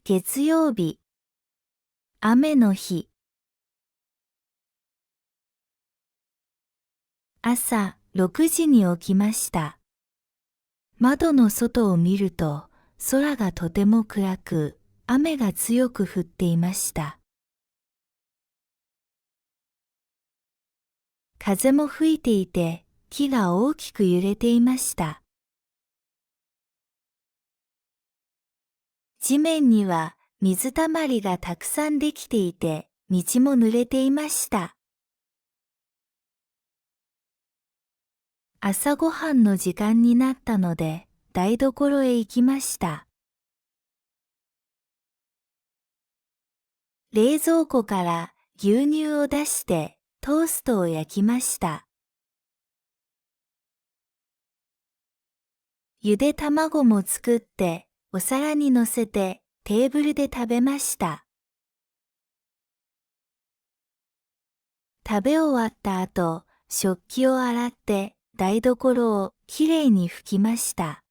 月曜日、雨の日。朝6時に起きました。窓の外を見ると、空がとても暗く、雨が強く降っていました。風も吹いていて、木が大きく揺れていました。地面には水たまりがたくさんできていて、道も濡れていました。朝ごはんの時間になったので、台所へ行きました。冷蔵庫から牛乳を出してトーストを焼きました。ゆで卵も作ってお皿に乗せてテーブルで食べました。食べ終わった後、食器を洗って台所をきれいに拭きました。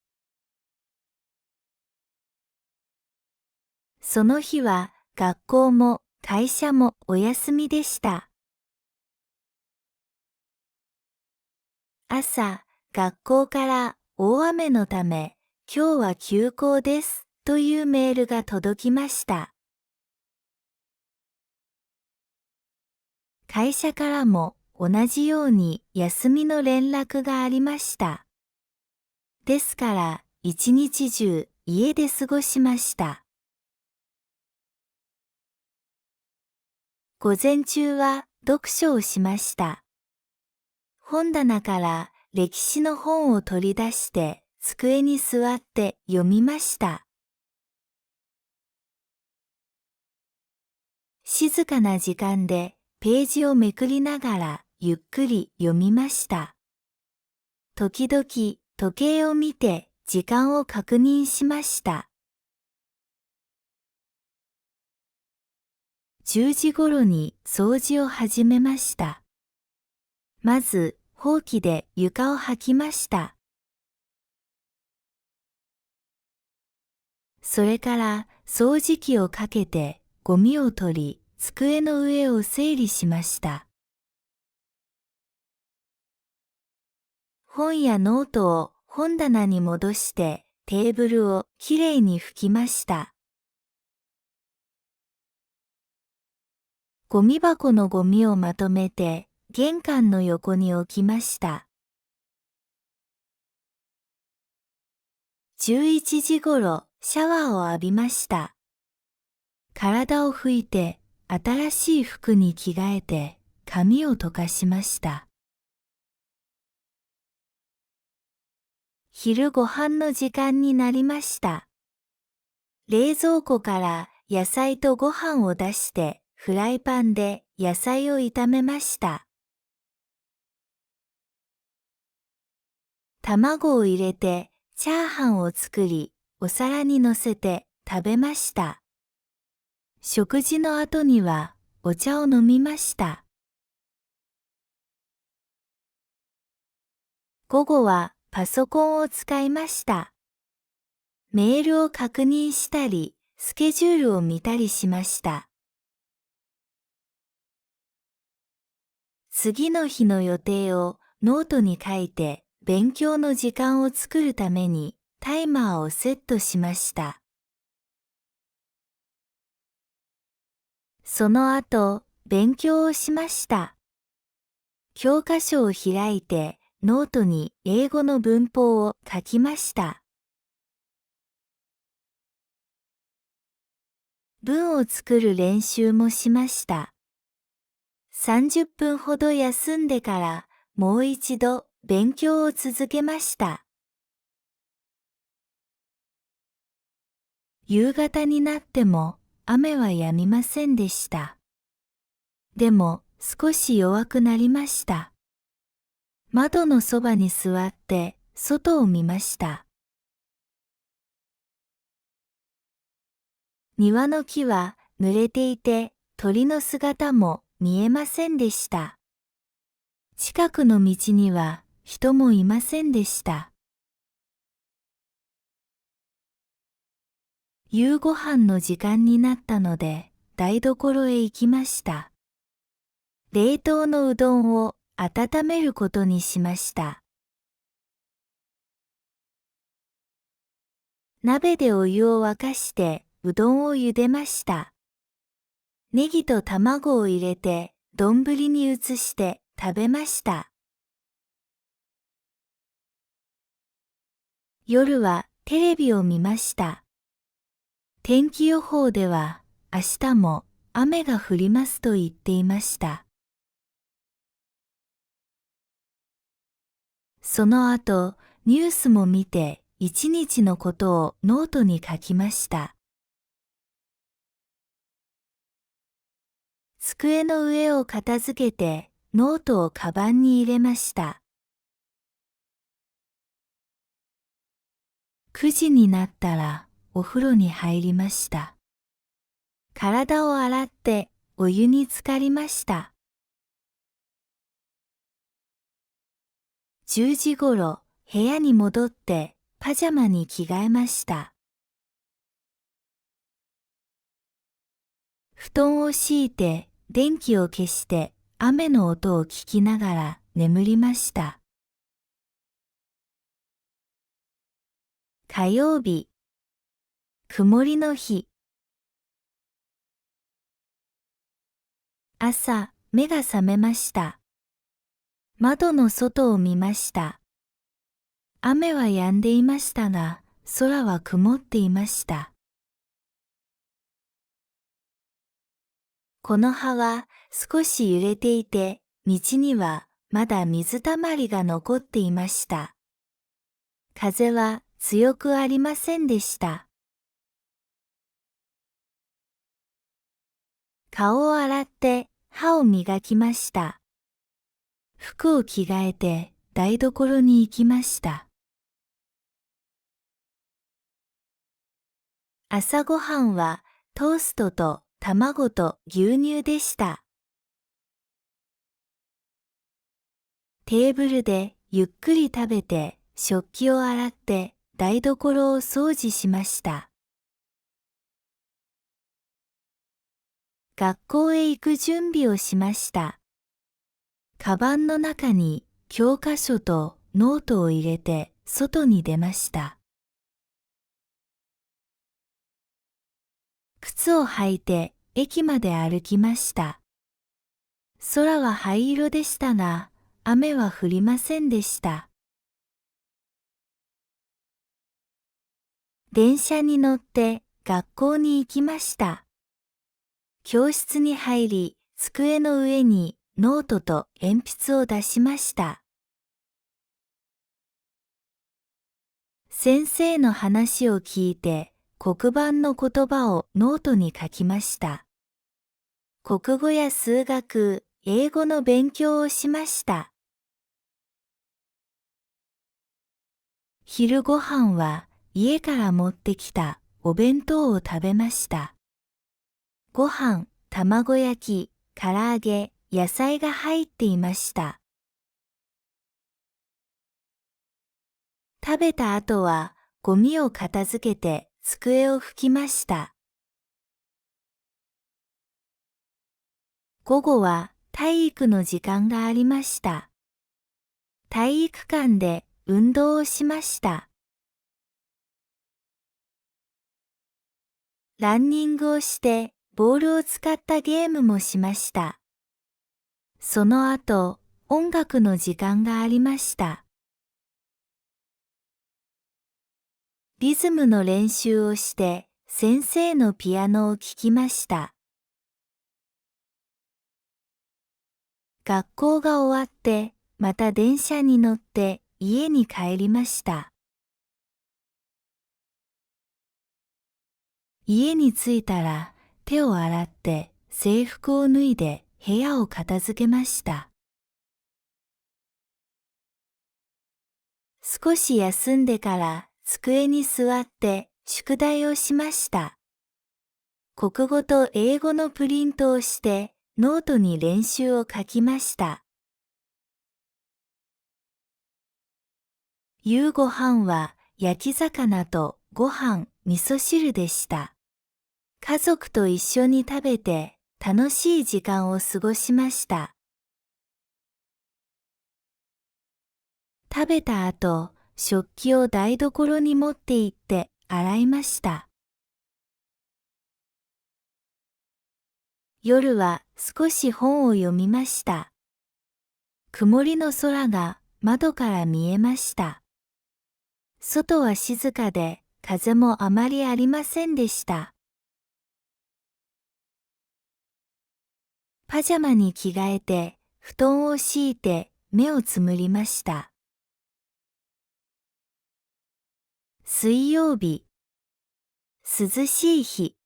その日は学校も会社もお休みでした。朝、学校から大雨のため、今日は休校ですというメールが届きました。会社からも同じように休みの連絡がありました。ですから一日中家で過ごしました。午前中は読書をしました。本棚から歴史の本を取り出して机に座って読みました。静かな時間でページをめくりながらゆっくり読みました。時々時計を見て時間を確認しました。10時頃に掃除を始めました。まず、ほうきで床を掃きました。それから掃除機をかけてゴミを取り、机の上を整理しました。本やノートを本棚に戻してテーブルをきれいに拭きました。ゴミ箱のゴミをまとめて玄関の横に置きました。11時頃シャワーを浴びました。体を拭いて新しい服に着替えて髪を溶かしました。昼ご飯の時間になりました。冷蔵庫から野菜とご飯を出してフライパンで野菜を炒めました。卵を入れてチャーハンを作り、お皿に乗せて食べました。食事の後にはお茶を飲みました。午後はパソコンを使いました。メールを確認したり、スケジュールを見たりしました。次の日の予定をノートに書いて勉強の時間を作るためにタイマーをセットしました。その後、勉強をしました。教科書を開いてノートに英語の文法を書きました。文を作る練習もしました。30分ほど休んでからもう一度勉強を続けました。夕方になっても雨は止みませんでした。でも少し弱くなりました。窓のそばに座って外を見ました。庭の木は濡れていて鳥の姿も見えませんでした。近くの道には人もいませんでした。夕ご飯の時間になったので、台所へ行きました。冷凍のうどんを温めることにしました。鍋でお湯を沸かしてうどんを茹でました。ネギと卵を入れて丼に移して食べました。夜はテレビを見ました。天気予報では明日も雨が降りますと言っていました。その後、ニュースも見て一日のことをノートに書きました。机の上を片付けてノートをカバンに入れました。9時になったらお風呂に入りました。体を洗ってお湯に浸かりました。10時ごろ部屋に戻ってパジャマに着替えました。布団を敷いて電気を消して雨の音を聞きながら眠りました。火曜日、曇りの日。朝、目が覚めました。窓の外を見ました。雨は止んでいましたが、空は曇っていました。この葉は少し揺れていて、道にはまだ水たまりが残っていました。風は強くありませんでした。顔を洗って歯を磨きました。服を着替えて台所に行きました。朝ごはんはトーストと卵と牛乳でした。テーブルでゆっくり食べて食器を洗って台所を掃除しました。学校へ行く準備をしました。カバンの中に教科書とノートを入れて外に出ました。靴を履いて駅まで歩きました。空は灰色でしたが、雨は降りませんでした。電車に乗って学校に行きました。教室に入り、机の上にノートと鉛筆を出しました。先生の話を聞いて、黒板の言葉をノートに書きました。国語や数学、英語の勉強をしました。昼ごはんは家から持ってきたお弁当を食べました。ご飯、卵焼き、唐揚げ、野菜が入っていました。食べた後はゴミを片付けて机を拭きました。午後は体育の時間がありました。体育館で運動をしました。ランニングをしてボールを使ったゲームもしました。その後、音楽の時間がありました。リズムの練習をして先生のピアノを聴きました。学校が終わってまた電車に乗って家に帰りました。家に着いたら手を洗って制服を脱いで部屋を片付けました。少し休んでから机に座って宿題をしました。国語と英語のプリントをしてノートに練習を書きました。夕ごはんは焼き魚とご飯、味噌汁でした。家族と一緒に食べて楽しい時間を過ごしました。食べた後、食器を台所に持って行って洗いました。夜は少し本を読みました。曇りの空が窓から見えました。外は静かで、風もあまりありませんでした。パジャマに着替えて、布団を敷いて目をつむりました。水曜日。涼しい日。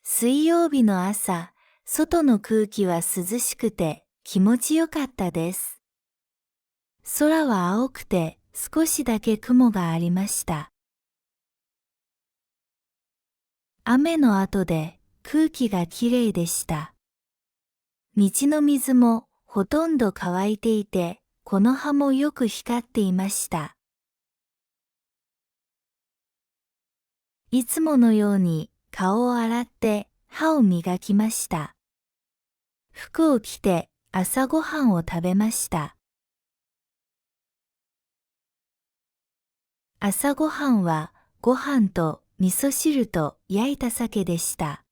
水曜日の朝、外の空気は涼しくて気持ちよかったです。空は青くて少しだけ雲がありました。雨の後で空気がきれいでした。道の水もほとんど乾いていて、この葉もよく光っていました。いつものように顔を洗って歯を磨きました。服を着て朝ごはんを食べました。朝ごはんはご飯と味噌汁と焼いた鮭でした。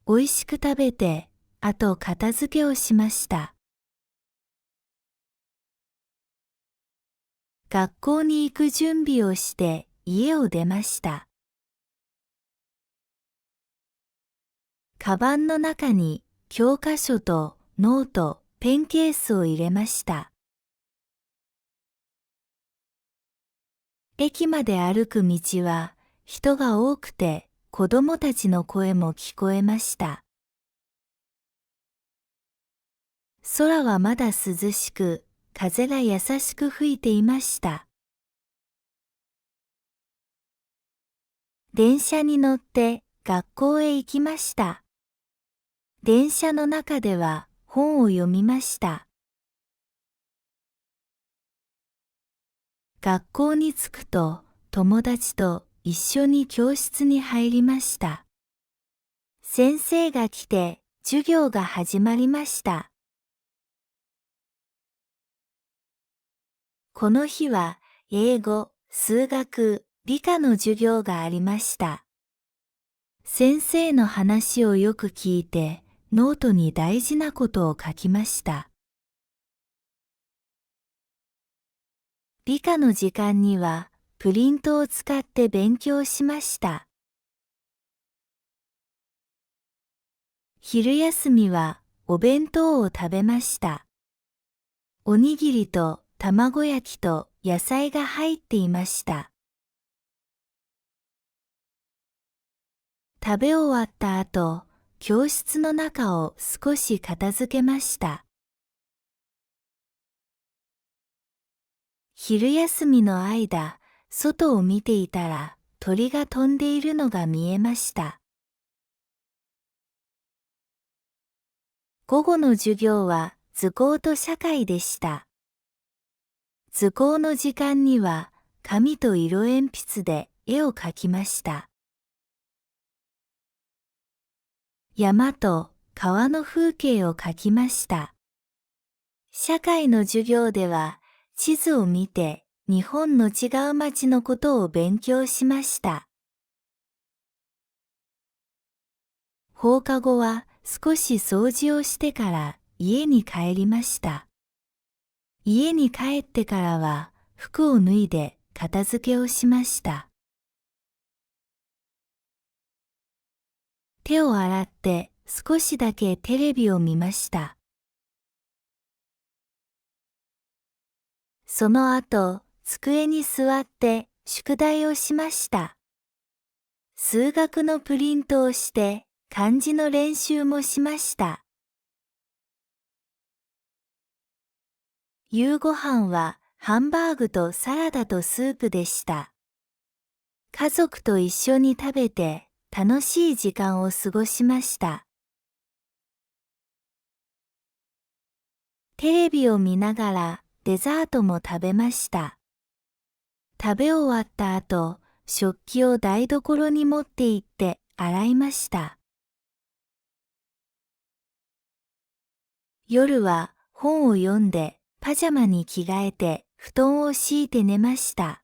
美味しく食べて、あと片付けをしました。学校に行く準備をして家を出ました。カバンの中に教科書とノート、ペンケースを入れました。駅まで歩く道は人が多くて子供たちの声も聞こえました。空はまだ涼しく、風が優しく吹いていました。電車に乗って学校へ行きました。電車の中では本を読みました。学校に着くと友達と一緒に教室に入りました。先生が来て授業が始まりました。この日は英語、数学、理科の授業がありました。先生の話をよく聞いてノートに大事なことを書きました。理科の時間にはプリントを使って勉強しました。昼休みはお弁当を食べました。おにぎりと卵焼きと野菜が入っていました。食べ終わった後、教室の中を少し片付けました。昼休みの間、外を見ていたら鳥が飛んでいるのが見えました。午後の授業は図工と社会でした。図工の時間には紙と色鉛筆で絵を描きました。山と川の風景を描きました。社会の授業では地図を見て日本の違う町のことを勉強しました。放課後は少し掃除をしてから家に帰りました。家に帰ってからは服を脱いで片付けをしました。手を洗って少しだけテレビを見ました。その後、机に座って宿題をしました。数学のプリントをして漢字の練習もしました。夕ご飯はハンバーグとサラダとスープでした。家族と一緒に食べて楽しい時間を過ごしました。テレビを見ながらデザートも食べました。食べ終わった後、食器を台所に持って行って洗いました。夜は本を読んでパジャマに着替えて布団を敷いて寝ました。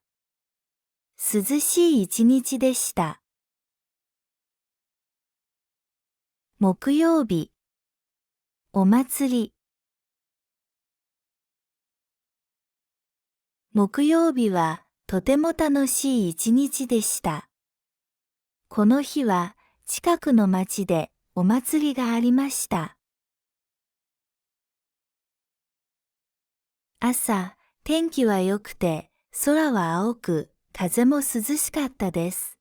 涼しい一日でした。木曜日、お祭り。木曜日はとても楽しい一日でした。この日は近くの町でお祭りがありました。朝、天気は良くて、空は青く、風も涼しかったです。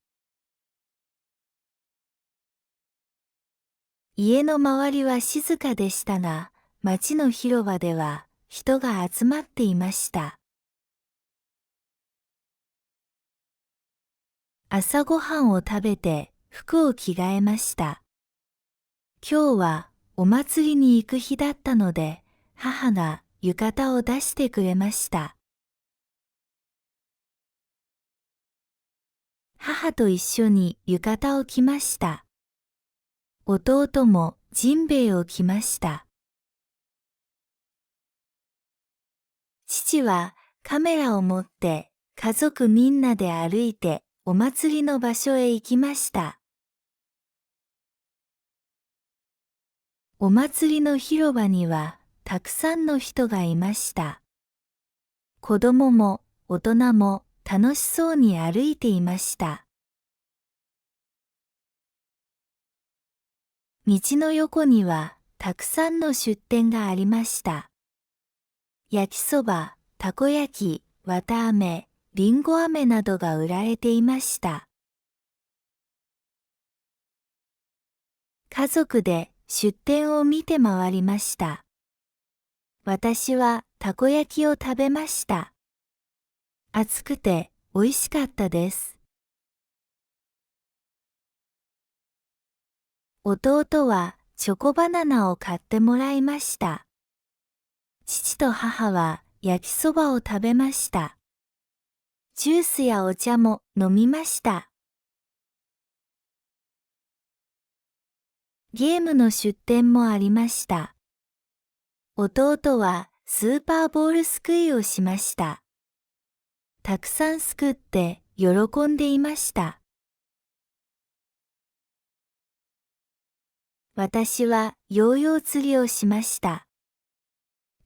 家の周りは静かでしたが、町の広場では人が集まっていました。朝ごはんを食べて服を着替えました。今日はお祭りに行く日だったので、母が浴衣を出してくれました。母と一緒に浴衣を着ました。弟もジンベエを着ました。父はカメラを持って家族みんなで歩いてお祭りの場所へ行きました。お祭りの広場にはたくさんの人がいました。子供も大人も楽しそうに歩いていました。道の横にはたくさんの出店がありました。焼きそば、たこ焼き、わたあめ、りんご飴などが売られていました。家族で出店を見て回りました。私はたこ焼きを食べました。熱くて美味しかったです。弟はチョコバナナを買ってもらいました。父と母は焼きそばを食べました。ジュースやお茶も飲みました。ゲームの出店もありました。弟はスーパーボールすくいをしました。たくさんすくって喜んでいました。私はヨーヨー釣りをしました。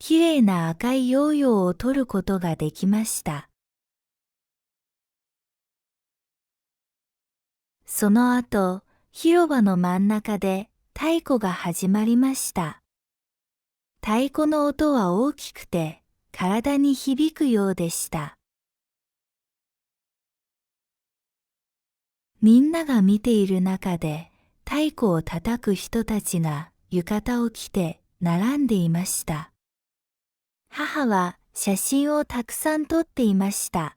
きれいな赤いヨーヨーを取ることができました。その後、広場の真ん中で太鼓が始まりました。太鼓の音は大きくて、体に響くようでした。みんなが見ている中で、太鼓を叩く人たちが浴衣を着て並んでいました。母は写真をたくさん撮っていました。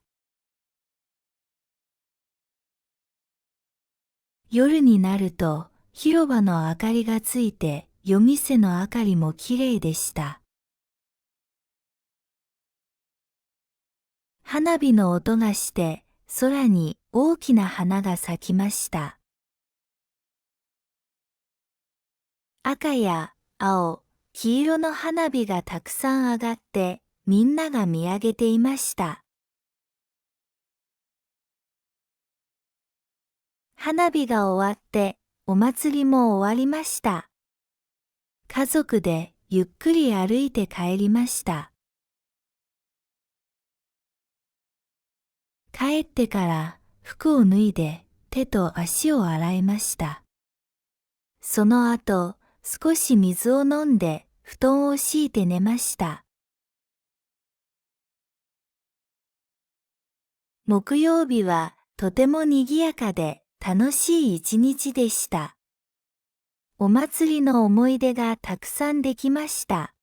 夜になると広場の明かりがついて夜店の明かりもきれいでした。花火の音がして空に大きな花が咲きました。赤や青、黄色の花火がたくさん上がってみんなが見上げていました。花火が終わってお祭りも終わりました。家族でゆっくり歩いて帰りました。帰ってから服を脱いで手と足を洗いました。その後、少し水を飲んで布団を敷いて寝ました。木曜日はとても賑やかで楽しい一日でした。お祭りの思い出がたくさんできました。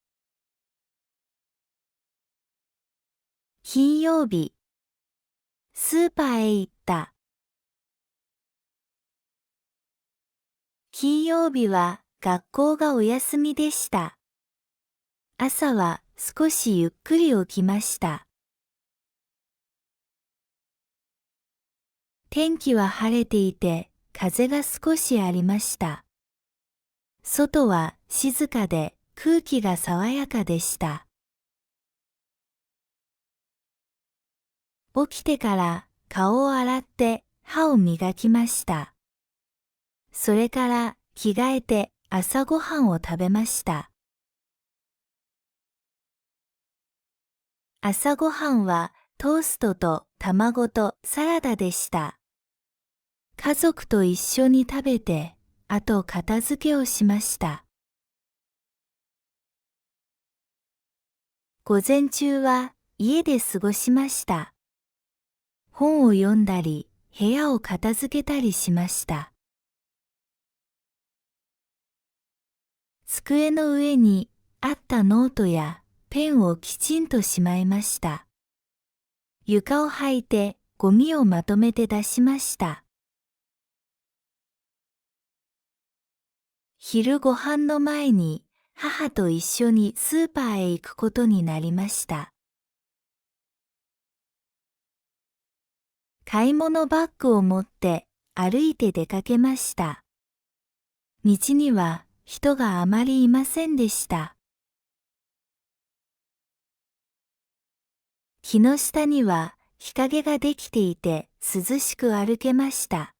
金曜日、スーパーへ行った。金曜日は学校がお休みでした。朝は少しゆっくり起きました。天気は晴れていて、風が少しありました。外は静かで空気が爽やかでした。起きてから顔を洗って歯を磨きました。それから着替えて朝ごはんを食べました。朝ごはんはトーストと卵とサラダでした。家族と一緒に食べて、あと片付けをしました。午前中は家で過ごしました。本を読んだり、部屋を片付けたりしました。机の上にあったノートやペンをきちんとしまいました。床を掃いてゴミをまとめて出しました。昼ご飯の前に母と一緒にスーパーへ行くことになりました。買い物バッグを持って歩いて出かけました。道には人があまりいませんでした。木の下には日陰ができていて涼しく歩けました。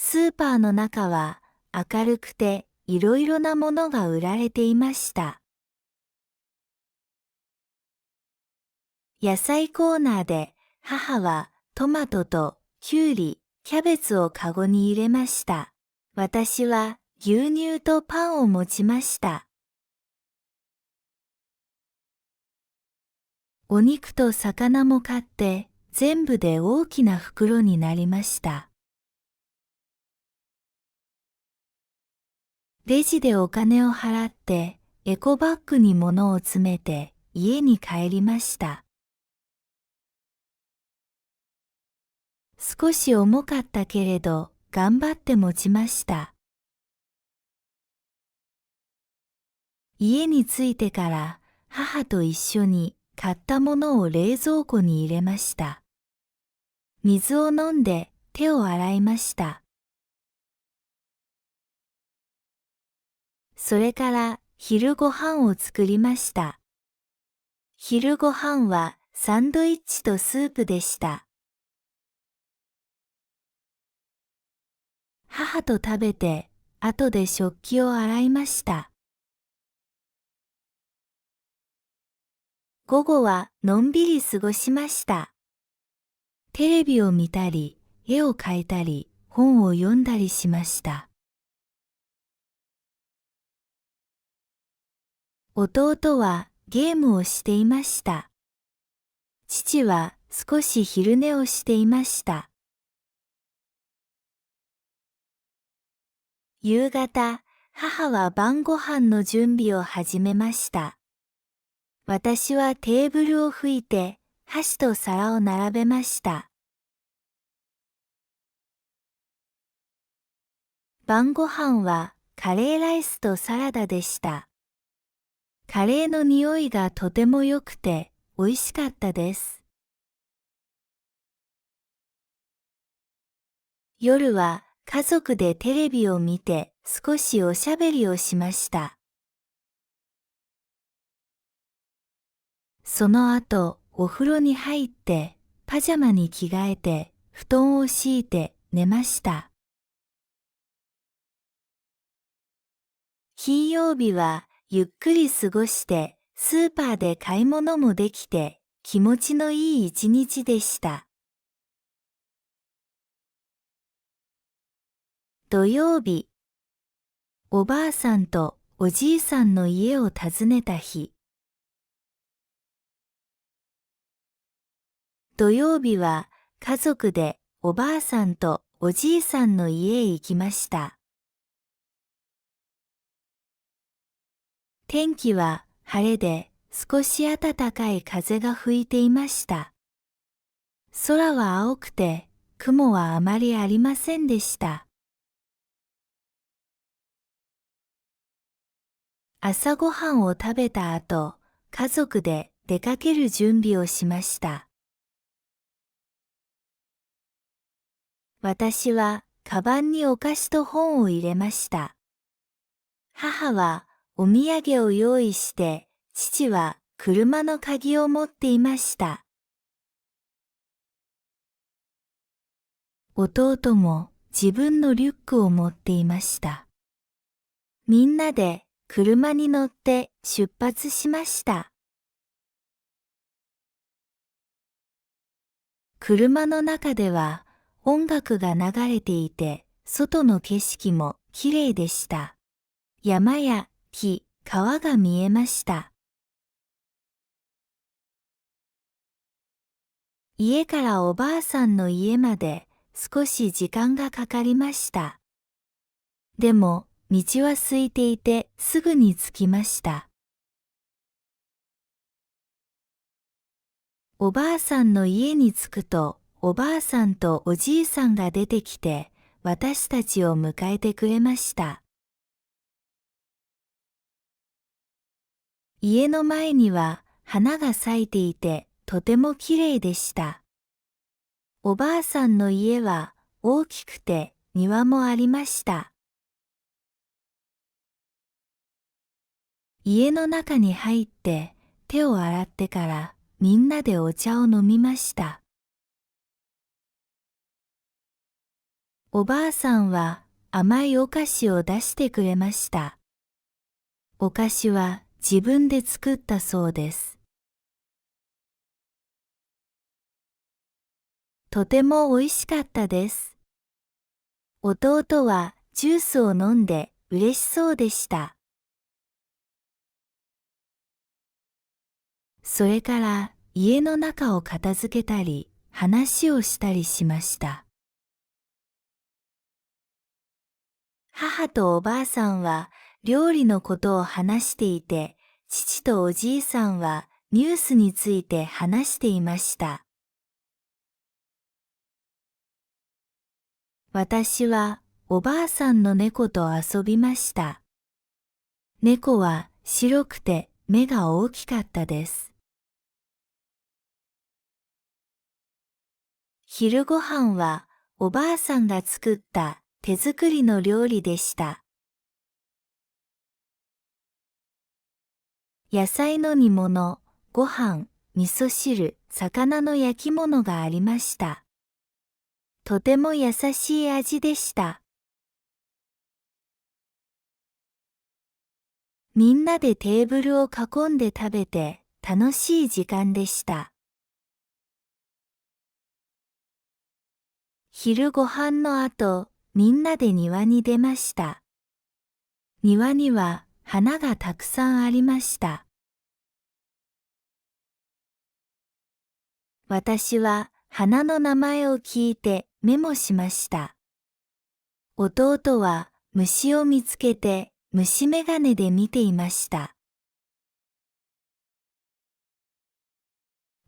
スーパーの中は明るくていろいろなものが売られていました。野菜コーナーで母はトマトとキュウリ、キャベツをカゴに入れました。私は牛乳とパンを持ちました。お肉と魚も買って全部で大きな袋になりました。レジでお金を払ってエコバッグに物を詰めて家に帰りました。少し重かったけれど頑張って持ちました。家に着いてから母と一緒に買ったものを冷蔵庫に入れました。水を飲んで手を洗いました。それから昼ご飯を作りました。昼ご飯はサンドイッチとスープでした。母と食べて、後で食器を洗いました。午後はのんびり過ごしました。テレビを見たり、絵を描いたり、本を読んだりしました。弟はゲームをしていました。父は少し昼寝をしていました。夕方、母は晩ご飯の準備を始めました。私はテーブルを拭いて、箸と皿を並べました。晩ご飯はカレーライスとサラダでした。カレーの匂いがとても良くて美味しかったです。夜は家族でテレビを見て少しおしゃべりをしました。その後、お風呂に入ってパジャマに着替えて布団を敷いて寝ました。金曜日はゆっくり過ごしてスーパーで買い物もできて気持ちのいい一日でした。土曜日、おばあさんとおじいさんの家を訪ねた日。土曜日は家族でおばあさんとおじいさんの家へ行きました。天気は晴れで少し暖かい風が吹いていました。空は青くて雲はあまりありませんでした。朝ごはんを食べた後、家族で出かける準備をしました。私はカバンにお菓子と本を入れました。母はお土産を用意して、父は車の鍵を持っていました。弟も自分のリュックを持っていました。みんなで車に乗って出発しました。車の中では音楽が流れていて、外の景色もきれいでした。山や木、川が見えました。家からおばあさんの家まで少し時間がかかりました。でも、道は空いていてすぐに着きました。おばあさんの家に着くと、おばあさんとおじいさんが出てきて、私たちを迎えてくれました。家の前には花が咲いていて、とてもきれいでした。おばあさんの家は大きくて庭もありました。家の中に入って手を洗ってからみんなでお茶を飲みました。おばあさんは甘いお菓子を出してくれました。お菓子は自分で作ったそうです。とても美味しかったです。弟はジュースを飲んで嬉しそうでした。それから家の中を片付けたり、話をしたりしました。母とおばあさんは料理のことを話していて、父とおじいさんはニュースについて話していました。私はおばあさんの猫と遊びました。猫は白くて目が大きかったです。昼ご飯はおばあさんが作った手作りの料理でした。野菜の煮物、ご飯、味噌汁、魚の焼き物がありました。とても優しい味でした。みんなでテーブルを囲んで食べて楽しい時間でした。昼ご飯の後、みんなで庭に出ました。庭には花がたくさんありました。私は花の名前を聞いてメモしました。弟は虫を見つけて虫眼鏡で見ていました。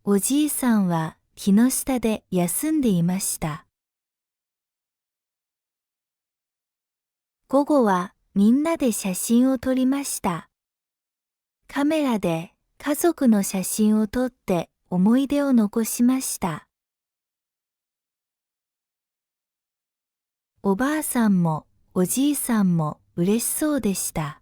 おじいさんは木の下で休んでいました。午後はみんなで写真を撮りました。カメラで家族の写真を撮って思い出を残しました。おばあさんもおじいさんも嬉しそうでした。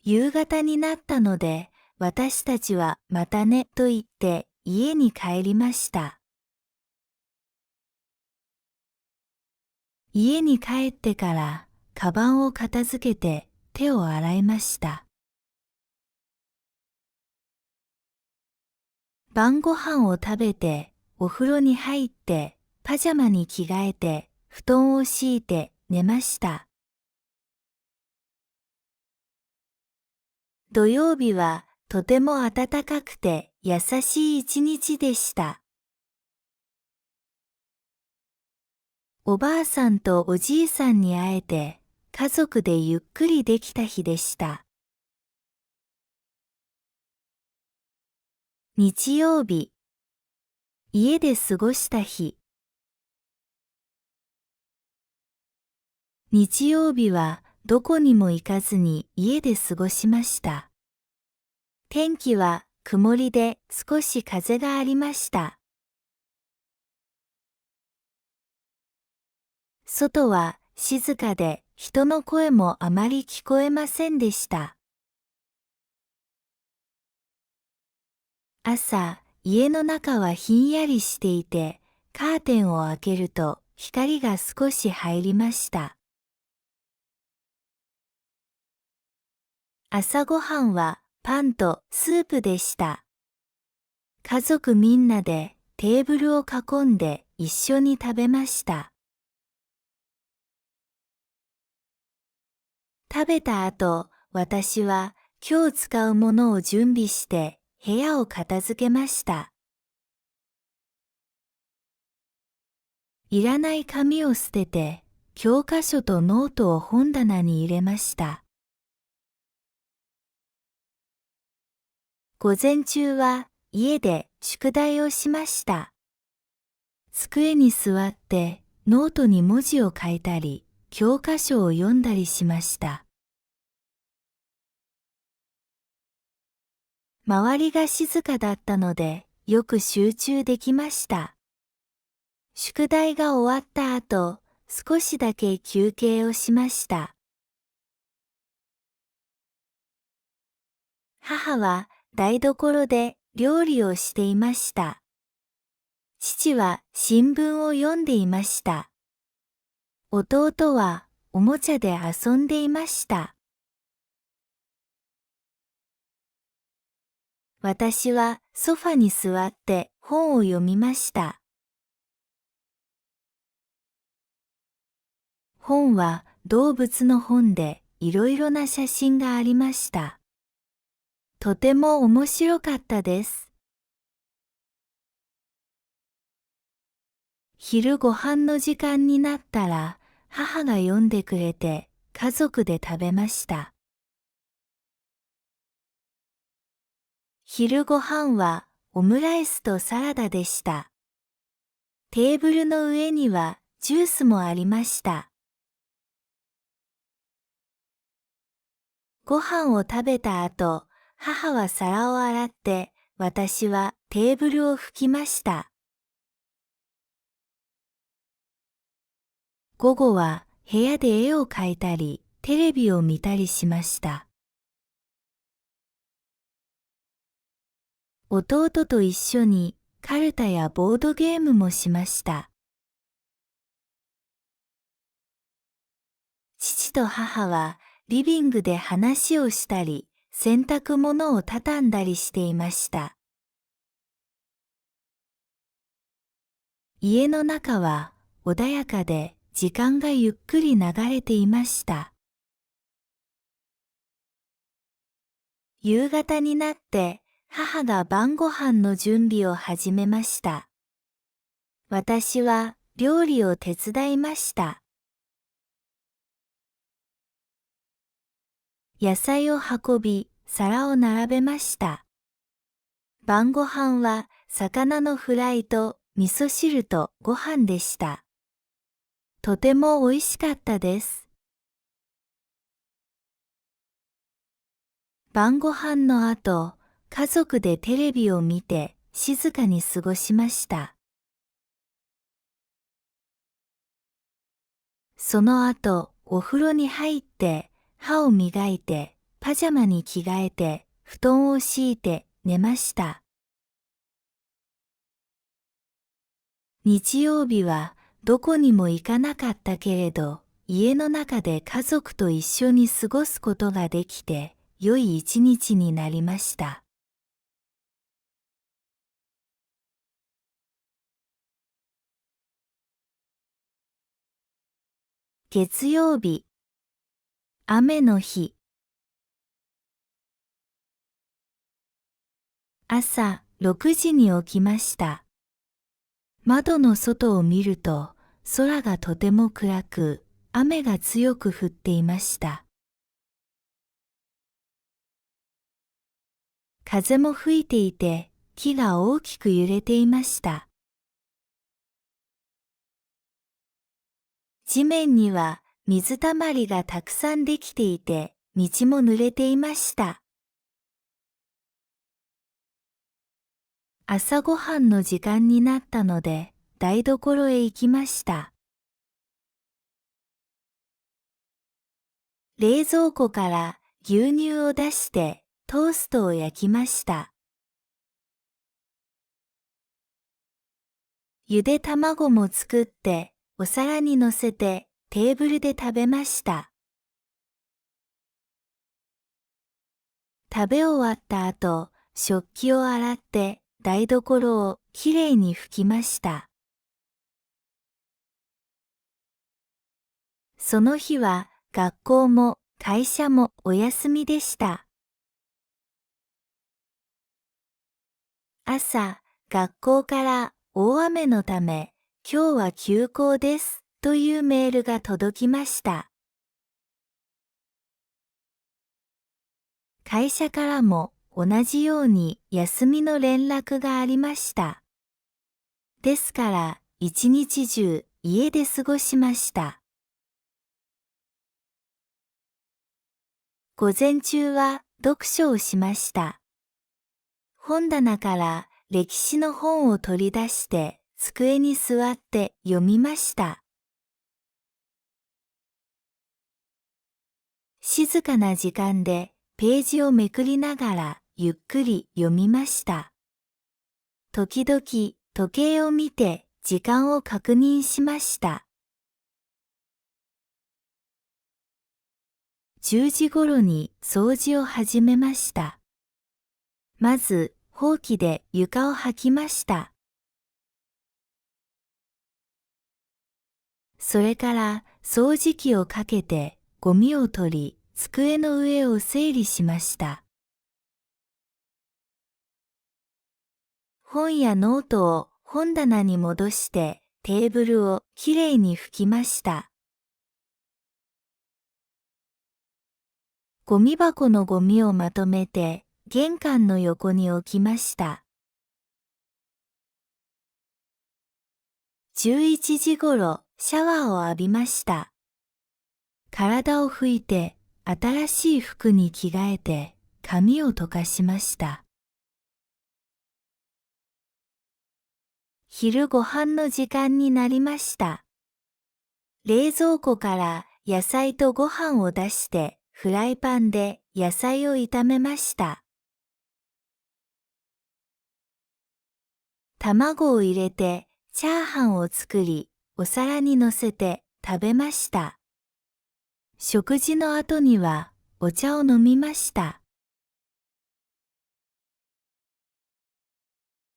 夕方になったので、私たちはまたねと言って家に帰りました。家に帰ってからカバンを片付けて手を洗いました。晩ご飯を食べてお風呂に入ってパジャマに着替えて布団を敷いて寝ました。土曜日はとても暖かくて優しい一日でした。おばあさんとおじいさんに会えて家族でゆっくりできた日でした。日曜日、家で過ごした日。日曜日はどこにも行かずに家で過ごしました。天気は曇りで少し風がありました。外は静かで人の声もあまり聞こえませんでした。朝、家の中はひんやりしていて、カーテンを開けると光が少し入りました。朝ごはんはパンとスープでした。家族みんなでテーブルを囲んで一緒に食べました。食べた後、私は今日使うものを準備して部屋を片付けました。いらない紙を捨てて、教科書とノートを本棚に入れました。午前中は家で宿題をしました。机に座ってノートに文字を書いたり、教科書を読んだりしました。周りが静かだったので、よく集中できました。宿題が終わった後、少しだけ休憩をしました。母は台所で料理をしていました。父は新聞を読んでいました。弟はおもちゃで遊んでいました。私はソファに座って本を読みました。本は動物の本でいろいろな写真がありました。とても面白かったです。昼ご飯の時間になったら、母が読んでくれて家族で食べました。昼ご飯はオムライスとサラダでした。テーブルの上にはジュースもありました。ご飯を食べた後、母は皿を洗って、私はテーブルを拭きました。午後は部屋で絵を描いたり、テレビを見たりしました。弟と一緒にカルタやボードゲームもしました。父と母はリビングで話をしたり、洗濯物を畳んだりしていました。家の中は穏やかで時間がゆっくり流れていました。夕方になって母が晩ご飯の準備を始めました。私は料理を手伝いました。野菜を運び、皿を並べました。晩ご飯は魚のフライと味噌汁とご飯でした。とても美味しかったです。晩ご飯の後、家族でテレビを見て静かに過ごしました。その後、お風呂に入って歯を磨いてパジャマに着替えて布団を敷いて寝ました。日曜日はどこにも行かなかったけれど、家の中で家族と一緒に過ごすことができて、良い一日になりました。月曜日、雨の日。朝6時に起きました。窓の外を見ると、空がとても暗く、雨が強く降っていました。風も吹いていて、木が大きく揺れていました。地面には水たまりがたくさんできていて、道も濡れていました。朝ごはんの時間になったので、台所へ行きました。冷蔵庫から牛乳を出してトーストを焼きました。ゆで卵も作ってお皿に乗せてテーブルで食べました。食べ終わった後、食器を洗って台所をきれいに拭きました。その日は学校も会社もお休みでした。朝、学校から大雨のため今日は休校ですというメールが届きました。会社からも同じように休みの連絡がありました。ですから一日中家で過ごしました。午前中は読書をしました。本棚から歴史の本を取り出して机に座って読みました。静かな時間でページをめくりながらゆっくり読みました。時々時計を見て時間を確認しました。10時頃に掃除を始めました。まず、ほうきで床を掃きました。それから掃除機をかけてゴミを取り、机の上を整理しました。本やノートを本棚に戻してテーブルをきれいに拭きました。ゴミ箱のゴミをまとめて玄関の横に置きました。11時頃シャワーを浴びました。体を拭いて新しい服に着替えて髪を溶かしました。昼ご飯の時間になりました。冷蔵庫から野菜とご飯を出してフライパンで野菜を炒めました。卵を入れてチャーハンを作り、お皿に乗せて食べました。食事の後にはお茶を飲みました。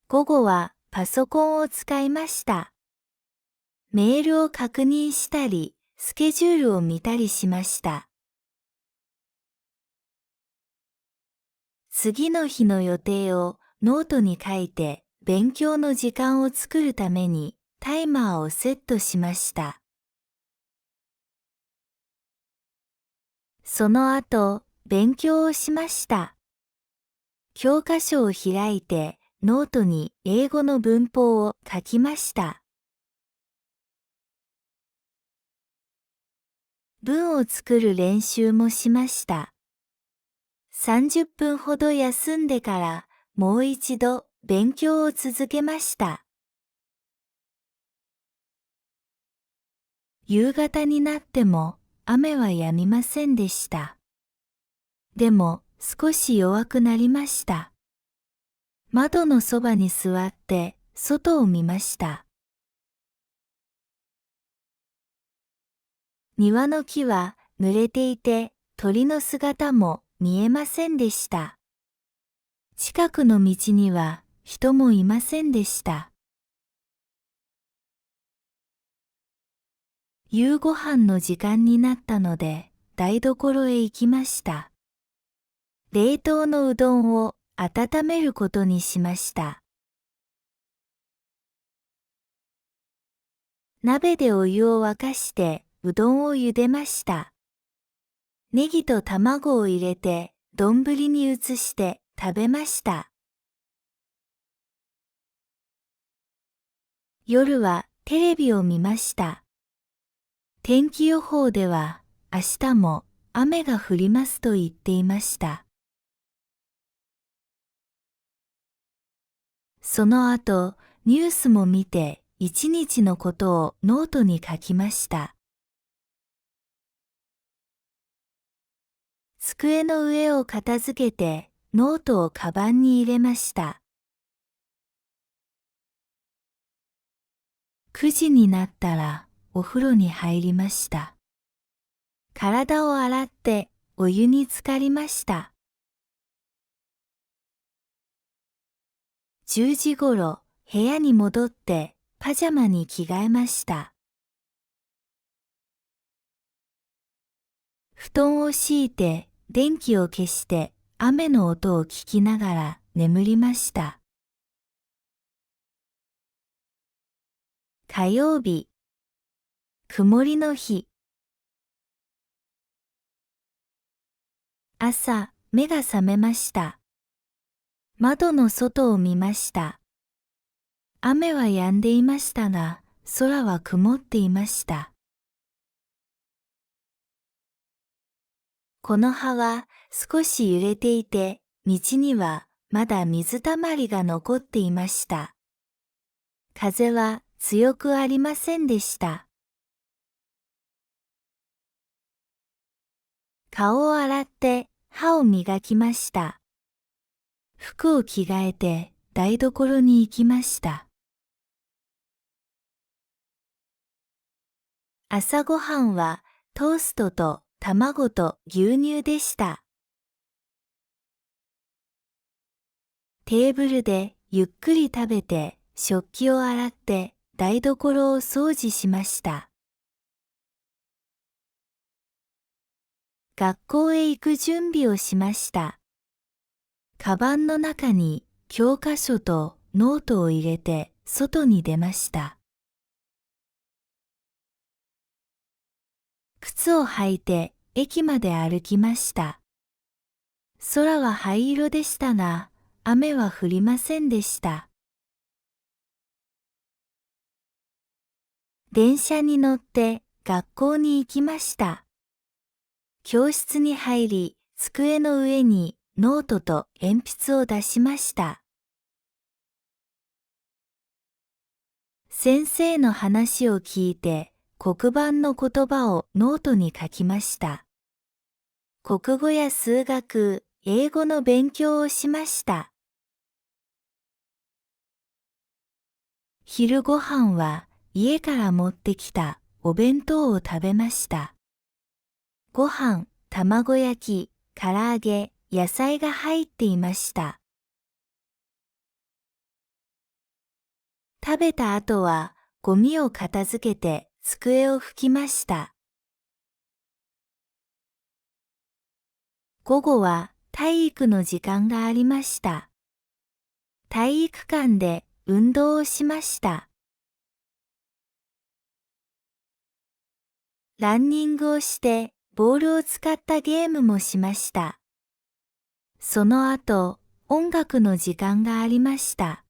午後はパソコンを使いました。メールを確認したり、スケジュールを見たりしました。次の日の予定をノートに書いて勉強の時間を作るためにタイマーをセットしました。その後、勉強をしました。教科書を開いてノートに英語の文法を書きました。文を作る練習もしました。30分ほど休んでからもう一度勉強を続けました。夕方になっても雨は止みませんでした。でも少し弱くなりました。窓のそばに座って外を見ました。庭の木は濡れていて鳥の姿も見えませんでした。近くの道には人もいませんでした。夕ご飯の時間になったので台所へ行きました。冷凍のうどんを温めることにしました。鍋でお湯を沸かしてうどんを茹でました。ネギと卵を入れて丼に移して食べました。夜はテレビを見ました。天気予報では明日も雨が降りますと言っていました。その後、ニュースも見て一日のことをノートに書きました。机の上を片付けて、ノートをカバンに入れました。9時になったら、お風呂に入りました。体を洗って、お湯に浸かりました。10時ごろ、部屋に戻って、パジャマに着替えました。布団を敷いて、電気を消して、雨の音を聞きながら眠りました。火曜日、曇りの日。朝、目が覚めました。窓の外を見ました。雨は止んでいましたが、空は曇っていました。この葉は少し揺れていて、道にはまだ水たまりが残っていました。風は強くありませんでした。顔を洗って歯を磨きました。服を着替えて台所に行きました。朝ごはんはトーストと卵と牛乳でした。テーブルでゆっくり食べて食器を洗って台所を掃除しました。学校へ行く準備をしました。カバンの中に教科書とノートを入れて外に出ました。靴を履いて駅まで歩きました。空は灰色でしたが、雨は降りませんでした。電車に乗って学校に行きました。教室に入り、机の上にノートと鉛筆を出しました。先生の話を聞いて、黒板の言葉をノートに書きました。国語や数学、英語の勉強をしました。昼ごはんは家から持ってきたお弁当を食べました。ご飯、卵焼き、唐揚げ、野菜が入っていました。食べた後はゴミを片付けて机を拭きました。午後は体育の時間がありました。体育館で運動をしました。ランニングをしてボールを使ったゲームもしました。その後、音楽の時間がありました。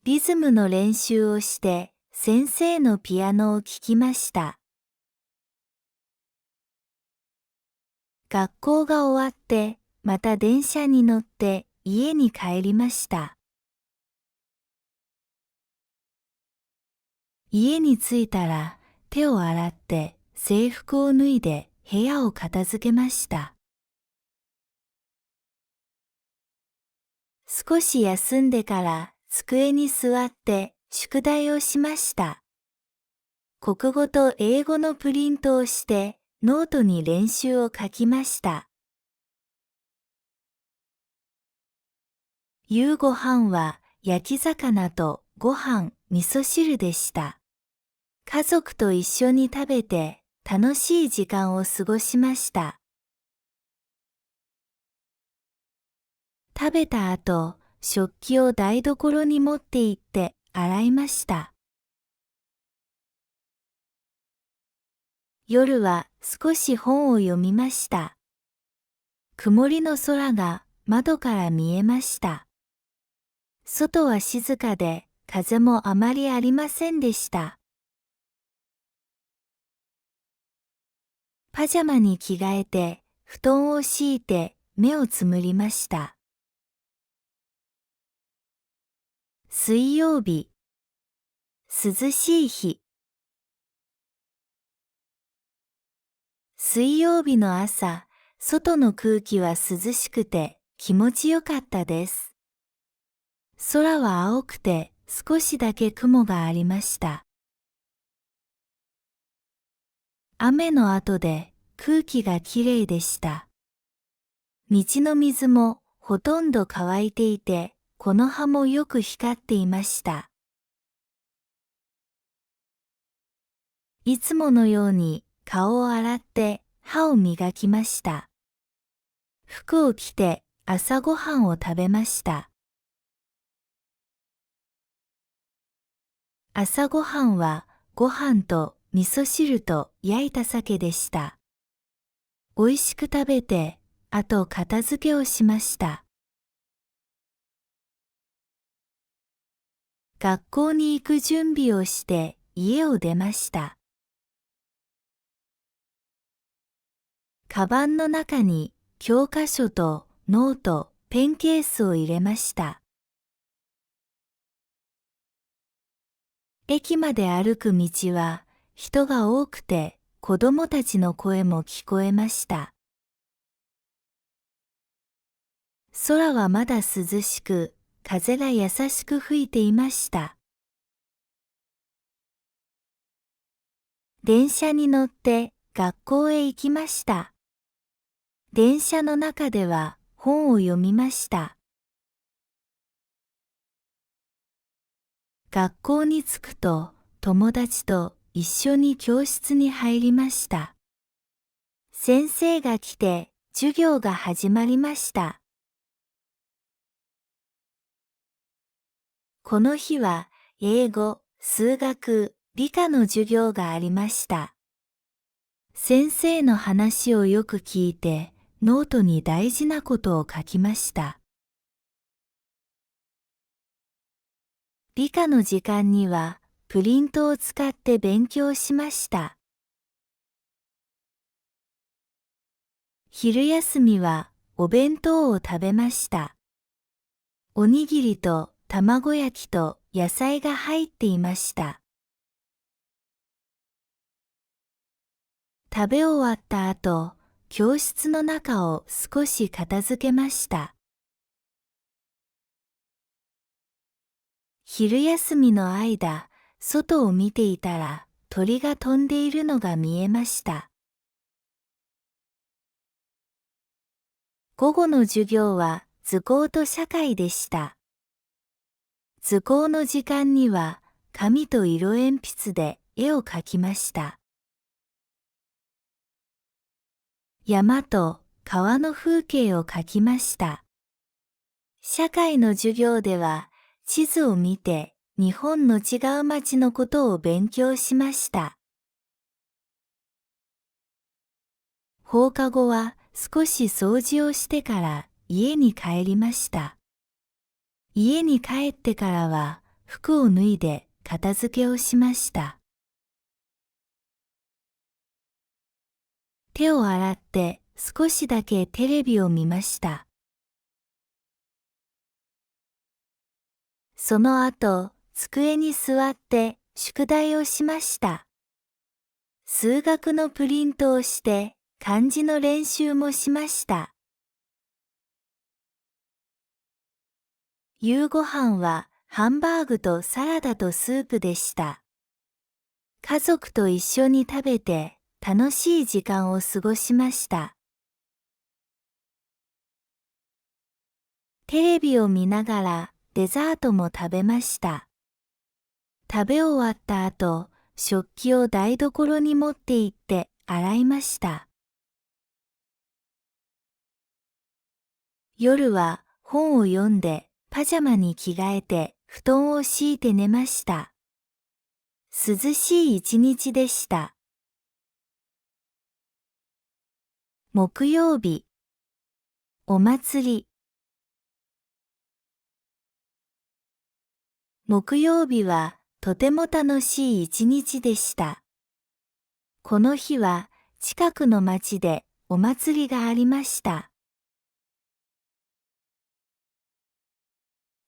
リズムの練習をして先生のピアノを聴きました。学校が終わってまた電車に乗って家に帰りました。家に着いたら手を洗って制服を脱いで部屋を片付けました。少し休んでから机に座って宿題をしました。国語と英語のプリントをしてノートに練習を書きました。夕ごはんは焼き魚とご飯、味噌汁でした。家族と一緒に食べて楽しい時間を過ごしました。食べた後、食器を台所に持って行って洗いました。夜は少し本を読みました。曇りの空が窓から見えました。外は静かで風もあまりありませんでした。パジャマに着替えて布団を敷いて目をつむりました。水曜日、涼しい日。水曜日の朝、外の空気は涼しくて気持ちよかったです。空は青くて少しだけ雲がありました。雨の後で空気がきれいでした。道の水もほとんど乾いていて、この葉もよく光っていました。いつものように顔を洗って歯を磨きました。服を着て朝ごはんを食べました。朝ごはんはご飯と味噌汁と焼いた鮭でした。美味しく食べて、あと片付けをしました。学校に行く準備をして家を出ました。カバンの中に教科書とノート、ペンケースを入れました。駅まで歩く道は人が多くて子供たちの声も聞こえました。空はまだ涼しく、風が優しく吹いていました。電車に乗って学校へ行きました。電車の中では本を読みました。学校に着くと友達と一緒に教室に入りました。先生が来て授業が始まりました。この日は英語、数学、理科の授業がありました。先生の話をよく聞いてノートに大事なことを書きました。理科の時間にはプリントを使って勉強しました。昼休みはお弁当を食べました。おにぎりと卵焼きと野菜が入っていました。食べ終わった後、教室の中を少し片付けました。昼休みの間、外を見ていたら鳥が飛んでいるのが見えました。午後の授業は図工と社会でした。図工の時間には紙と色鉛筆で絵を描きました。山と川の風景を描きました。社会の授業では地図を見て日本の違う町のことを勉強しました。放課後は少し掃除をしてから家に帰りました。家に帰ってからは服を脱いで片付けをしました。手を洗って少しだけテレビを見ました。その後、机に座って宿題をしました。数学のプリントをして漢字の練習もしました。夕ごはんはハンバーグとサラダとスープでした。家族と一緒に食べて楽しい時間を過ごしました。テレビを見ながらデザートも食べました。食べ終わった後、食器を台所に持って行って洗いました。夜は本を読んでパジャマに着替えて布団を敷いて寝ました。涼しい一日でした。木曜日、お祭り。木曜日はとても楽しい一日でした。この日は近くの町でお祭りがありました。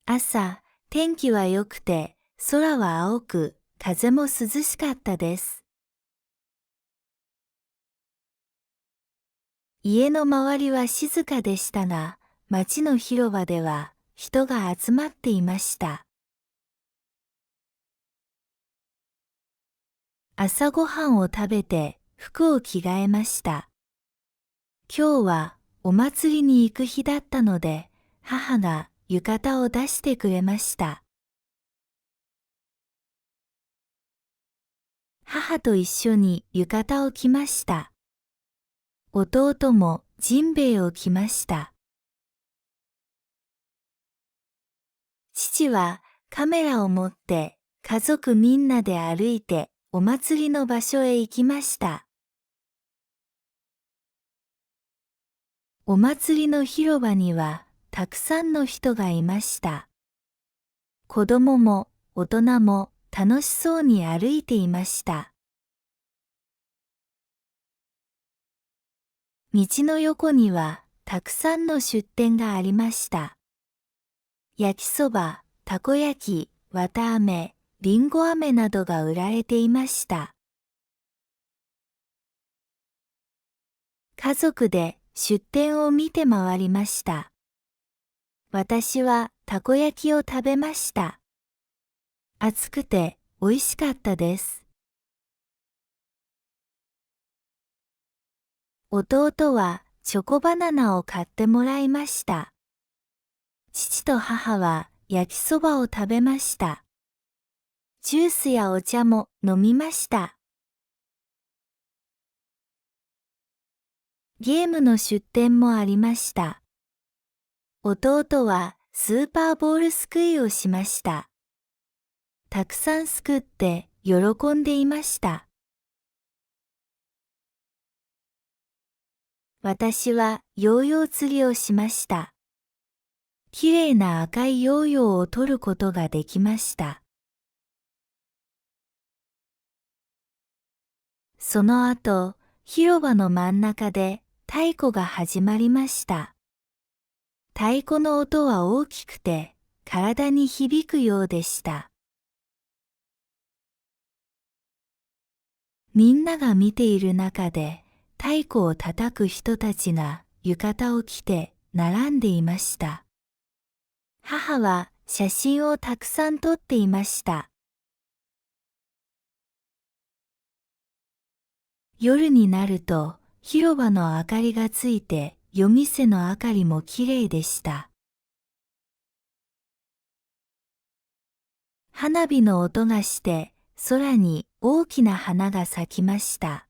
朝、天気は良くて、空は青く、風も涼しかったです。家の周りは静かでしたが、町の広場では人が集まっていました。朝ごはんを食べて服を着替えました。今日はお祭りに行く日だったので、母が浴衣を出してくれました。母と一緒に浴衣を着ました。弟もジンベエを着ました。父はカメラを持って家族みんなで歩いてお祭りの場所へ行きました。お祭りの広場にはたくさんの人がいました。子供も大人も楽しそうに歩いていました。道の横にはたくさんの出店がありました。焼きそば、たこ焼き、わたあめ、りんご飴などが売られていました。家族で出店を見て回りました。私はたこ焼きを食べました。熱くて美味しかったです。弟はチョコバナナを買ってもらいました。父と母は焼きそばを食べました。ジュースやお茶も飲みました。ゲームの出店もありました。弟はスーパーボールすくいをしました。たくさんすくって喜んでいました。私はヨーヨー釣りをしました。きれいな赤いヨーヨーを取ることができました。その後、広場の真ん中で太鼓が始まりました。太鼓の音は大きくて、体に響くようでした。みんなが見ている中で、太鼓を叩く人たちが浴衣を着て並んでいました。母は写真をたくさん撮っていました。夜になると広場の明かりがついて夜店の明かりもきれいでした。花火の音がして空に大きな花が咲きました。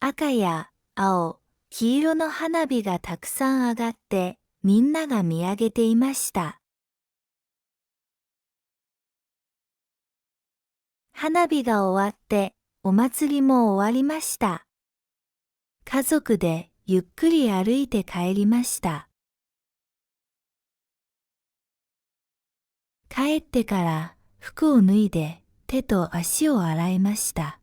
赤や青、黄色の花火がたくさん上がってみんなが見上げていました。花火が終わってお祭りも終わりました。家族でゆっくり歩いて帰りました。帰ってから服を脱いで手と足を洗いました。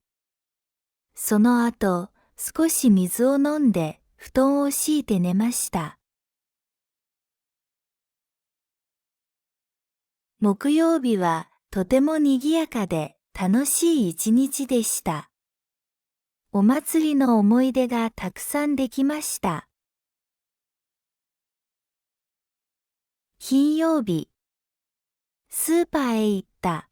その後、少し水を飲んで布団を敷いて寝ました。木曜日はとても賑やかで楽しい一日でした。お祭りの思い出がたくさんできました。金曜日、スーパーへ行った。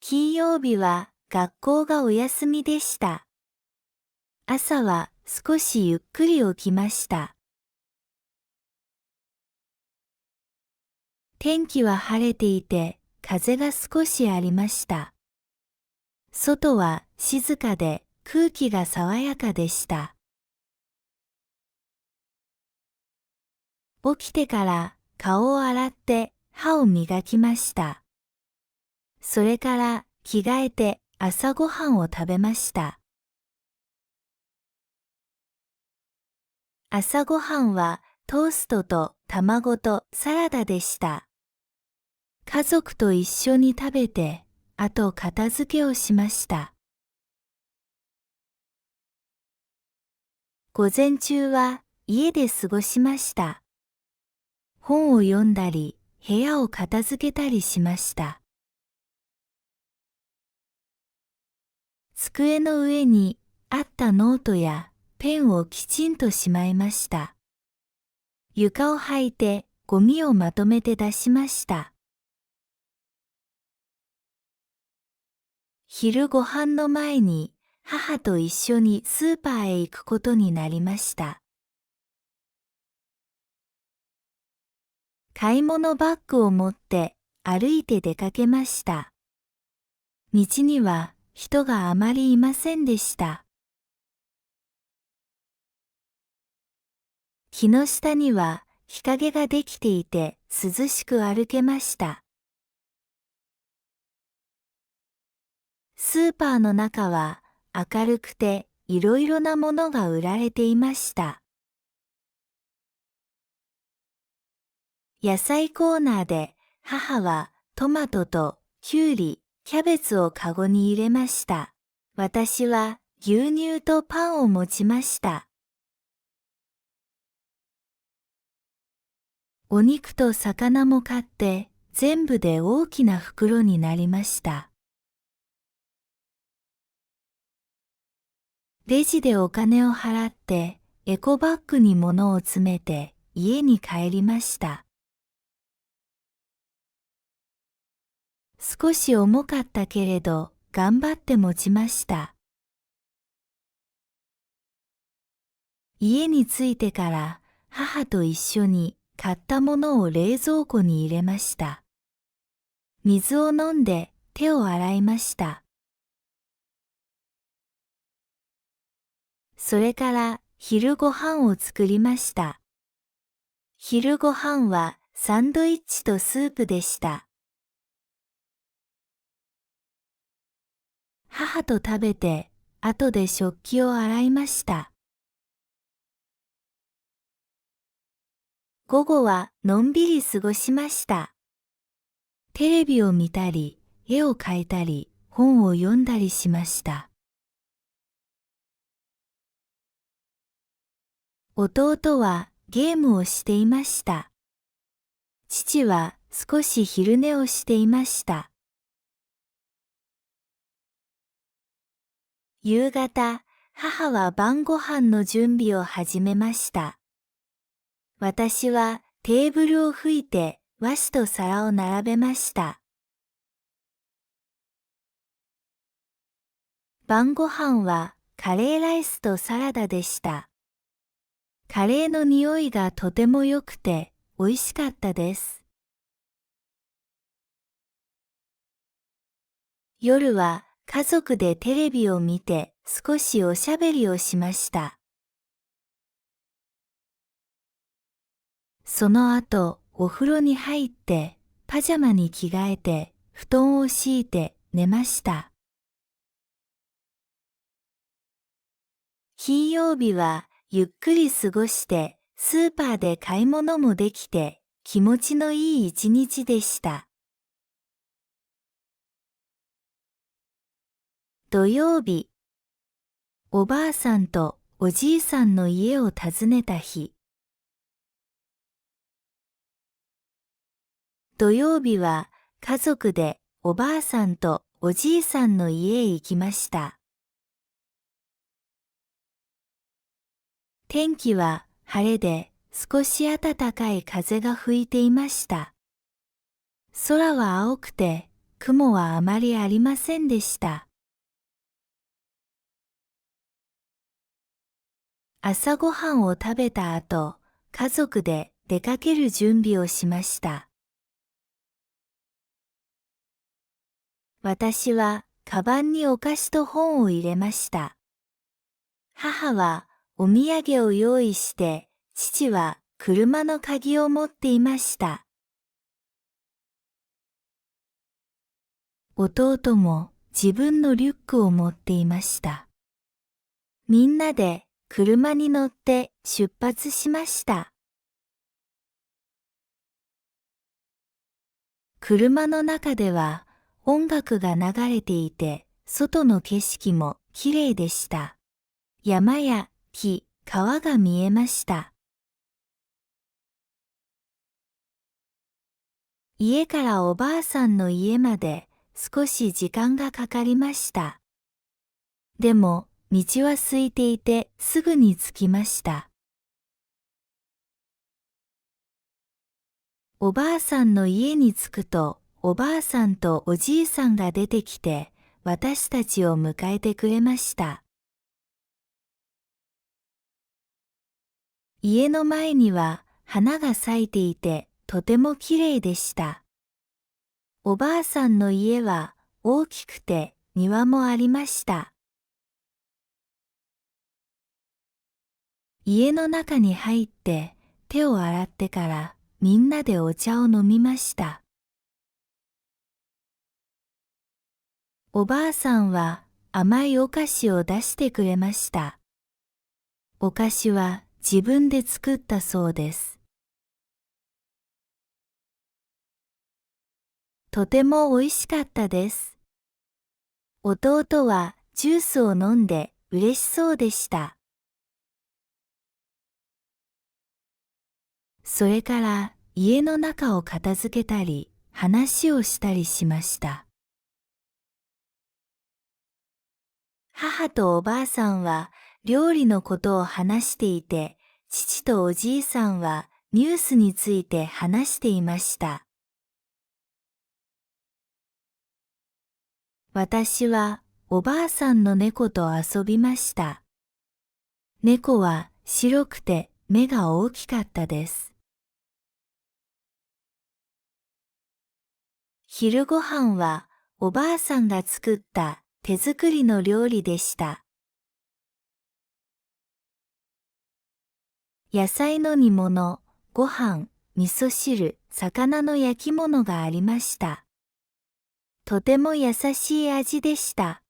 金曜日は学校がお休みでした。朝は少しゆっくり起きました。天気は晴れていて、風が少しありました。外は静かで空気が爽やかでした。起きてから顔を洗って歯を磨きました。それから着替えて朝ごはんを食べました。朝ごはんはトーストと卵とサラダでした。家族と一緒に食べて、あと片付けをしました。午前中は家で過ごしました。本を読んだり、部屋を片付けたりしました。机の上にあったノートやペンをきちんとしまいました。床を履いてゴミをまとめて出しました。昼ご飯の前に母と一緒にスーパーへ行くことになりました。買い物バッグを持って歩いて出かけました。道には人があまりいませんでした。木の下には日陰ができていて涼しく歩けました。スーパーの中は明るくていろいろなものが売られていました。野菜コーナーで母はトマトとキュウリ、キャベツをカゴに入れました。私は牛乳とパンを持ちました。お肉と魚も買って全部で大きな袋になりました。レジでお金を払ってエコバッグに物を詰めて家に帰りました。少し重かったけれど頑張って持ちました。家に着いてから母と一緒に買ったものを冷蔵庫に入れました。水を飲んで手を洗いました。それから昼ご飯を作りました。昼ご飯はサンドイッチとスープでした。母と食べて、後で食器を洗いました。午後はのんびり過ごしました。テレビを見たり、絵を描いたり、本を読んだりしました。弟はゲームをしていました。父は少し昼寝をしていました。夕方、母は晩ご飯の準備を始めました。私はテーブルを拭いて和紙と皿を並べました。晩ご飯はカレーライスとサラダでした。カレーの匂いがとても良くて美味しかったです。夜は家族でテレビを見て少しおしゃべりをしました。その後、お風呂に入ってパジャマに着替えて布団を敷いて寝ました。金曜日はゆっくり過ごしてスーパーで買い物もできて気持ちのいい一日でした。土曜日、おばあさんとおじいさんの家を訪ねた日。土曜日は家族でおばあさんとおじいさんの家へ行きました。天気は晴れで少し暖かい風が吹いていました。空は青くて雲はあまりありませんでした。朝ごはんを食べた後、家族で出かける準備をしました。私はカバンにお菓子と本を入れました。母はお土産を用意して、父は車の鍵を持っていました。弟も自分のリュックを持っていました。みんなで車に乗って出発しました。車の中では音楽が流れていて、外の景色もきれいでした。山や木、川が見えました。家からおばあさんの家まで少し時間がかかりました。でも、道は空いていてすぐに着きました。おばあさんの家に着くと、おばあさんとおじいさんが出てきて、私たちを迎えてくれました。家の前には花が咲いていて、とてもきれいでした。おばあさんの家は大きくて庭もありました。家の中に入って手を洗ってからみんなでお茶を飲みました。おばあさんは甘いお菓子を出してくれました。お菓子は自分で作ったそうです。とても美味しかったです。弟はジュースを飲んで嬉しそうでした。それから家の中を片付けたり話をしたりしました。母とおばあさんは料理のことを話していて、父とおじいさんはニュースについて話していました。私はおばあさんの猫と遊びました。猫は白くて目が大きかったです。昼ご飯はおばあさんが作った手作りの料理でした。野菜の煮物、ご飯、味噌汁、魚の焼き物がありました。とても優しい味でした。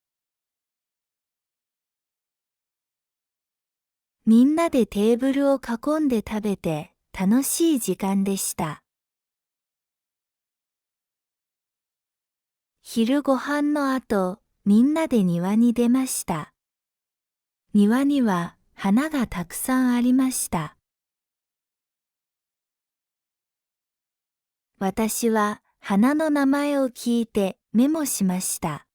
みんなでテーブルを囲んで食べて楽しい時間でした。昼ご飯の後、みんなで庭に出ました。庭には花がたくさんありました。私は花の名前を聞いてメモしました。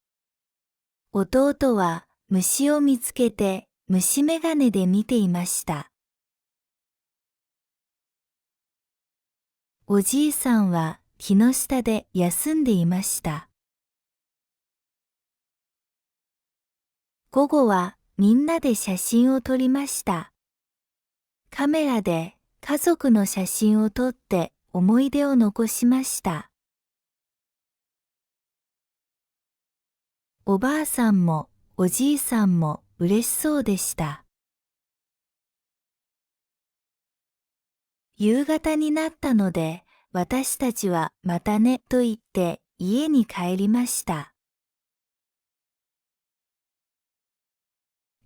弟は虫を見つけて虫眼鏡で見ていました。おじいさんは木の下で休んでいました。午後はみんなで写真を撮りました。カメラで家族の写真を撮って思い出を残しました。おばあさんもおじいさんも嬉しそうでした。夕方になったので、私たちはまたねと言って家に帰りました。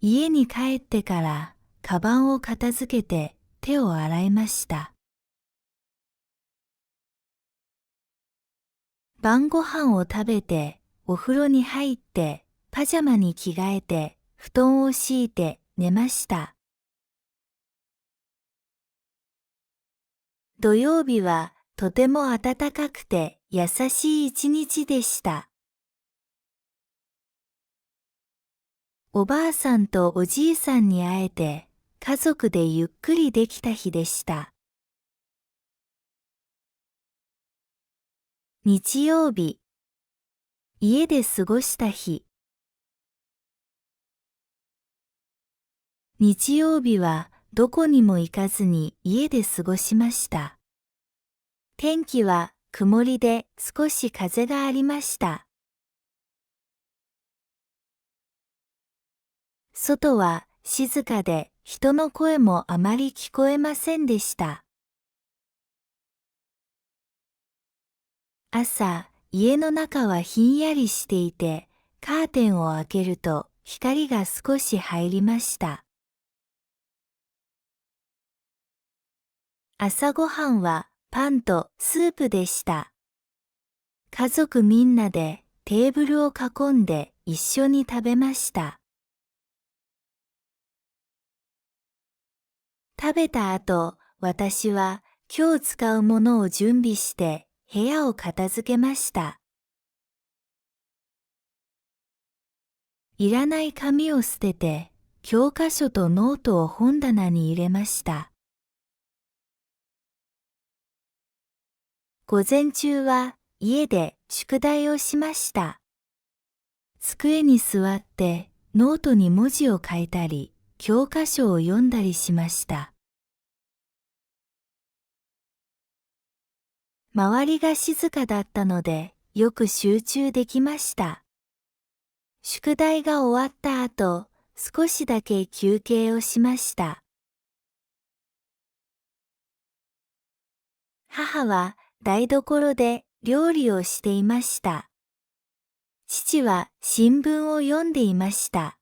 家に帰ってから、カバンを片付けて手を洗いました。晩ご飯を食べて、お風呂に入って、パジャマに着替えて、布団を敷いて寝ました。土曜日はとても暖かくて優しい一日でした。おばあさんとおじいさんに会えて、家族でゆっくりできた日でした。日曜日、家で過ごした日。日曜日はどこにも行かずに家で過ごしました。天気は曇りで少し風がありました。外は静かで人の声もあまり聞こえませんでした。朝、家の中はひんやりしていて、カーテンを開けると光が少し入りました。朝ごはんはパンとスープでした。家族みんなでテーブルを囲んで一緒に食べました。食べた後、私は今日使うものを準備して部屋を片付けました。いらない紙を捨てて、教科書とノートを本棚に入れました。午前中は家で宿題をしました。机に座ってノートに文字を書いたり、教科書を読んだりしました。周りが静かだったので、よく集中できました。宿題が終わった後、少しだけ休憩をしました。母は台所で料理をしていました。父は新聞を読んでいました。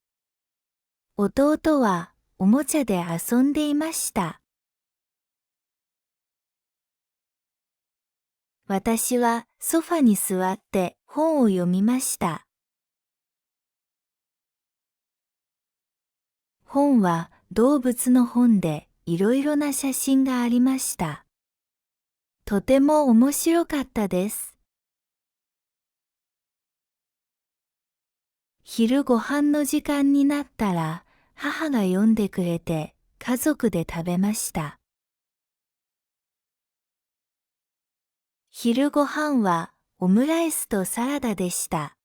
弟はおもちゃで遊んでいました。私はソファに座って本を読みました。本は動物の本でいろいろな写真がありました。とても面白かったです。昼ご飯の時間になったら、母が読んでくれて家族で食べました。昼ご飯はオムライスとサラダでした。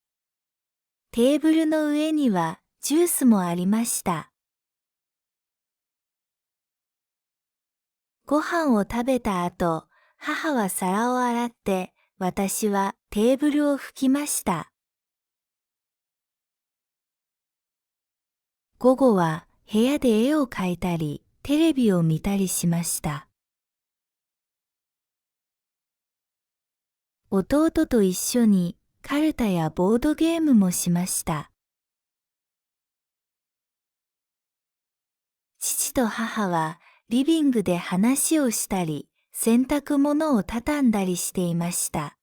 テーブルの上にはジュースもありました。ご飯を食べた後、母は皿を洗って、私はテーブルを拭きました。午後は部屋で絵を描いたり、テレビを見たりしました。弟と一緒にカルタやボードゲームもしました。父と母はリビングで話をしたり、洗濯物を畳んだりしていました。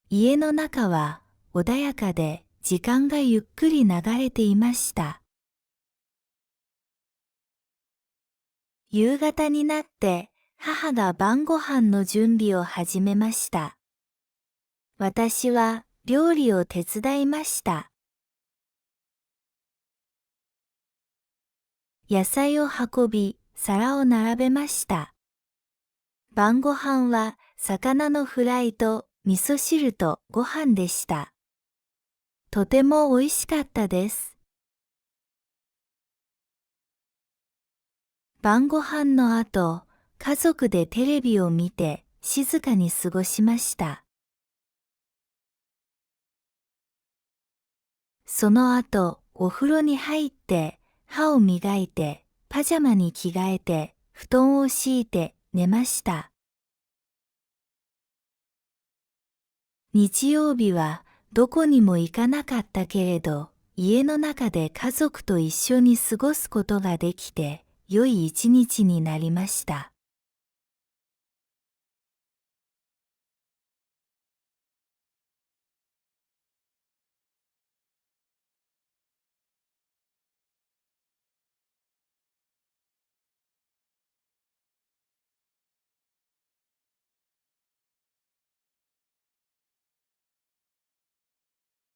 家の中は穏やかで時間がゆっくり流れていました。夕方になって母が晩ご飯の準備を始めました。私は料理を手伝いました。野菜を運び、皿を並べました。晩ご飯は魚のフライと味噌汁とご飯でした。とても美味しかったです。晩ご飯の後、家族でテレビを見て静かに過ごしました。その後、お風呂に入って歯を磨いてパジャマに着替えて布団を敷いて寝ました。日曜日はどこにも行かなかったけれど、家の中で家族と一緒に過ごすことができて、良い一日になりました。